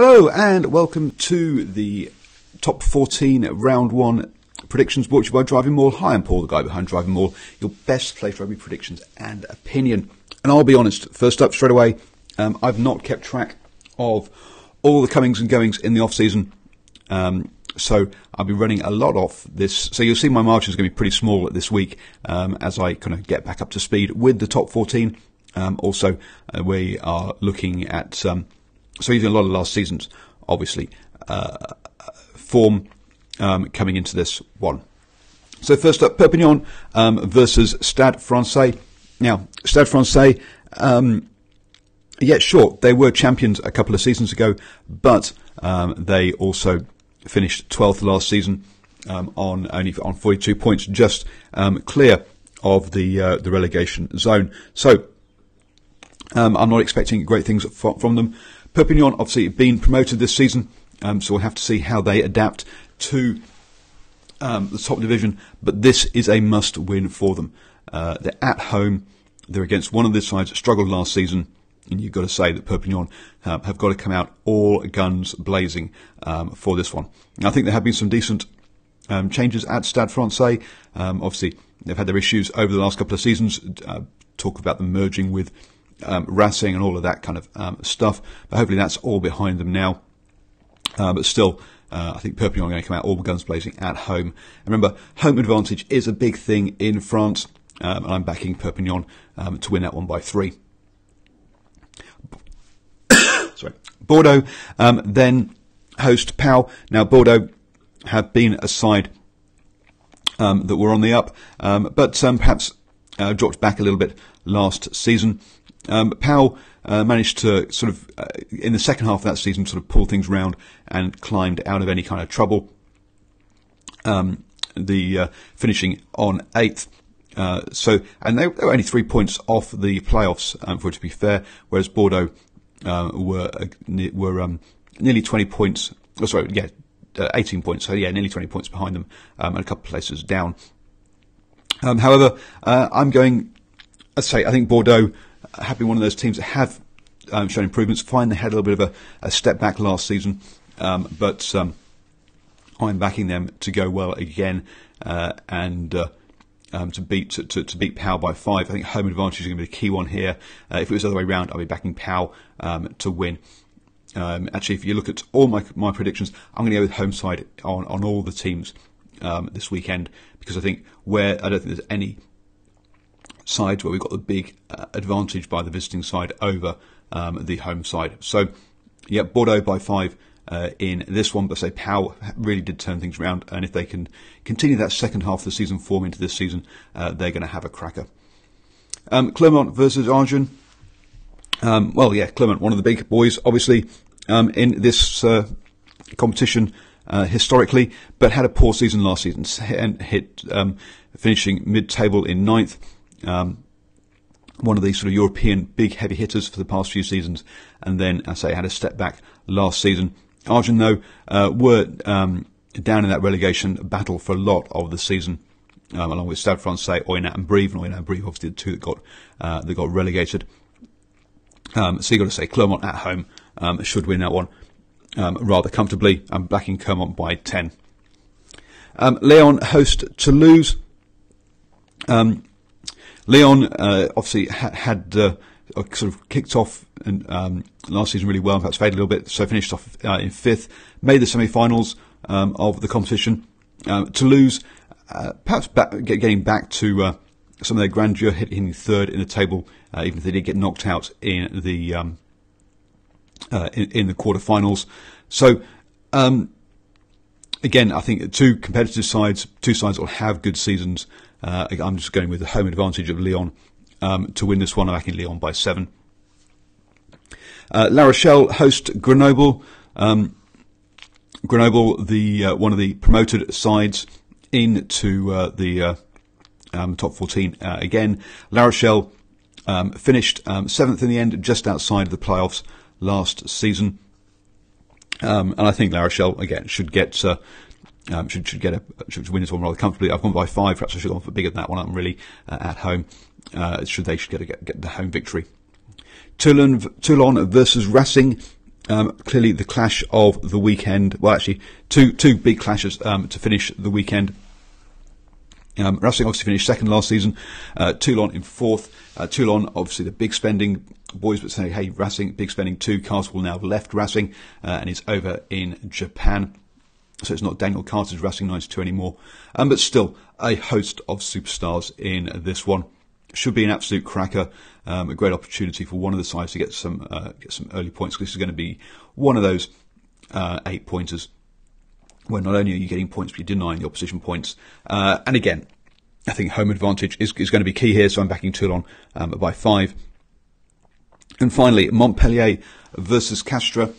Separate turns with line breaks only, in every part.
Hello and welcome to the Top 14 Round 1 predictions brought to you by DrivingMaul. Hi, I'm Paul, the guy behind DrivingMaul, your best place rugby predictions and opinion. And I'll be honest, first up straight away, I've not kept track of all the comings and goings in the off-season. So I'll be running a lot off this. So you'll see my margin is going to be pretty small this week as I kind of get back up to speed with the top 14. Also, we are looking at, so using a lot of last season's, obviously, form coming into this one. So first up, Perpignan versus Stade Francais. Now, Stade Francais, yeah, sure, they were champions a couple of seasons ago, but they also finished 12th last season on 42 points, just clear of the relegation zone. So I'm not expecting great things from them. Perpignan obviously been promoted this season, so we'll have to see how they adapt to the top division. But this is a must-win for them. They're at home. They're against one of the sides that struggled last season. And you've got to say that Perpignan have got to come out all guns blazing for this one. I think there have been some decent changes at Stade Francais. Obviously, they've had their issues over the last couple of seasons. Talk about them merging with Racing and all of that kind of stuff. But hopefully that's all behind them now. But still, I think Perpignan are going to come out all guns blazing at home. And remember, home advantage is a big thing in France. And I'm backing Perpignan to win that one by 3. Sorry. Bordeaux then host Pau. Now, Bordeaux have been a side that were on the up, but perhaps dropped back a little bit last season. Pau managed to sort of, in the second half of that season, sort of pull things round and climbed out of any kind of trouble. Finishing on 8th. And they were only 3 points off the playoffs, for it to be fair, whereas Bordeaux were nearly 20 points. 18 points. So yeah, nearly 20 points behind them, and a couple of places down. However, I'm going. I think Bordeaux have been one of those teams that have shown improvements. Fine, they had a little bit of a step back last season, but I'm backing them to go well again and to beat Pau by 5. I think home advantage is going to be the key one here. If it was the other way around, I'd be backing Pau to win. Actually, if you look at all my predictions, I'm going to go with home side on all the teams this weekend, because I think I don't think there's any sides where we've got the big advantage by the visiting side over the home side. So, yeah, Bordeaux by 5 in this one, but say Pau really did turn things around, and if they can continue that second half of the season form into this season, they're going to have a cracker. Clermont versus Agen. Well, yeah, Clermont, one of the big boys, obviously, in this competition historically, but had a poor season last season and finishing mid-table in 9th. One of these sort of European big heavy hitters for the past few seasons, and then, I say, had a step back last season. Agen, though, were down in that relegation battle for a lot of the season, along with Stade Francais, Oynat and Brive, and Oynat and Brive obviously the two that got relegated. So you've got to say Clermont at home should win that one rather comfortably. I'm backing Clermont by 10. Lyon host Toulouse. Lyon obviously had sort of kicked off last season really well, perhaps faded a little bit, so finished off in 5th, made the semi-finals of the competition. Toulouse perhaps getting back to some of their grandeur, hitting 3rd in the table, even if they did get knocked out in the quarterfinals. So again, I think two competitive sides, two sides that will have good seasons. I'm just going with the home advantage of Lyon to win this one. I'm backing Lyon by 7. La Rochelle host Grenoble. Grenoble, one of the promoted sides into the top 14 again. La Rochelle finished 7th in the end, just outside of the playoffs last season. And I think La Rochelle again should win this one rather comfortably. I've gone by 5. Perhaps I should have gone for bigger than that one. I'm really at home. They should get the home victory. Toulon versus Racing. Clearly the clash of the weekend, well actually two big clashes to finish the weekend. Racing obviously finished second last season, Toulon in fourth. Toulon obviously the big spending boys, but saying, hey, Racing, big spending too. Castres will now have left Racing and is over in Japan. So it's not Daniel Carter's Racing 92 anymore. But still a host of superstars in this one. Should be an absolute cracker, a great opportunity for one of the sides to get some early points. This is going to be one of those 8 pointers where not only are you getting points, but you're denying the opposition points. And again, I think home advantage is going to be key here. So I'm backing Toulon by 5. And finally, Montpellier versus Castres,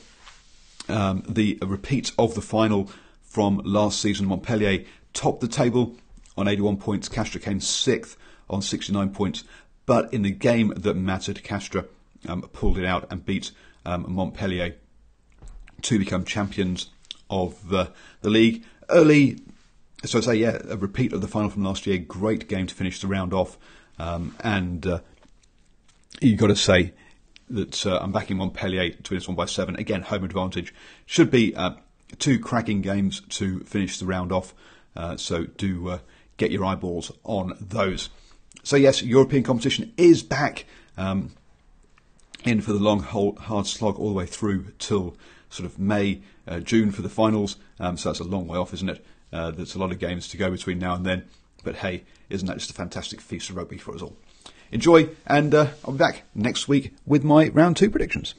the repeat of the final from last season. Montpellier topped the table on 81 points. Castres came 6th on 69 points, but in the game that mattered, Castres pulled it out and beat Montpellier to become champions of the league early. So I'd say, yeah, a repeat of the final from last year. Great game to finish the round off, and you've got to say that I'm backing Montpellier to win this one by 7. Again, home advantage. Should be 2 cracking games to finish the round off, so do get your eyeballs on those. So yes, European competition is back in for the long, hard slog all the way through till sort of May, June for the finals. So that's a long way off, isn't it? There's a lot of games to go between now and then. But hey, isn't that just a fantastic feast of rugby for us all? Enjoy, and I'll be back next week with my round 2 predictions.